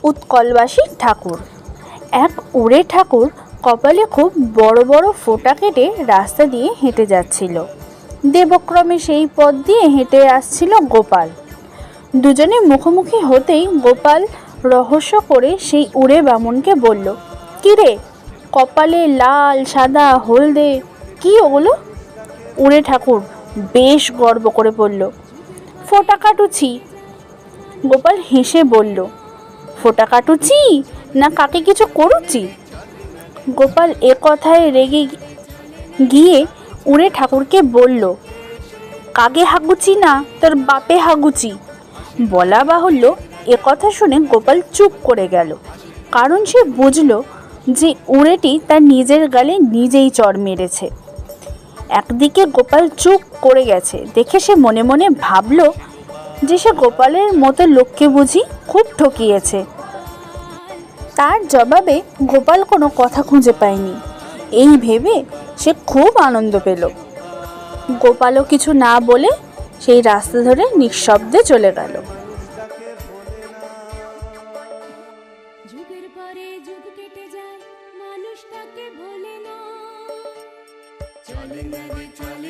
উৎকলবাসী ঠাকুর। এক উড়ে ঠাকুর কপালে খুব বড় বড় ফোঁটা কেটে রাস্তা দিয়ে হেঁটে যাচ্ছিল। দেবক্রমে সেই পথ দিয়ে হেঁটে আসছিল গোপাল। দুজনে মুখোমুখি হতেই গোপাল রহস্য করে সেই উড়ে বামুনকে বলল, "কি রে, কপালে লাল সাদা হলদে কি ওগুলো?" উড়ে ঠাকুর বেশ গর্ব করে বলল, "ফোঁটা কাটুছি।" গোপাল হেসে বলল, "ফোঁটা কাটুছি না কাকে কিছু করুচি?" গোপাল এ কথায় রেগে গিয়ে উড়ে ঠাকুরকে বলল, "কাগে হাগুচি না তোর বাপে হাগুচি।" বলা বাহুল্য, এ কথা শুনে গোপাল চুপ করে গেল, কারণ সে বুঝল যে উড়েটি তার নিজের গালে নিজেই চড় মেরেছে। একদিকে গোপাল চুপ করে গেছে দেখে সে মনে মনে ভাবল যে সে গোপালের মতো লোককে বুঝি খুব ঠকিয়েছে। তার জবাবে গোপাল কোনো কথা খুঁজে পায়নি। এই ভেবে সে খুব আনন্দ পেল। গোপালও কিছু না বলে সেই রাস্তা ধরে নিঃশব্দে চলে গেল। যুগের পরে যুগ কেটে যায়, মানুষ তাকে ভোলে না।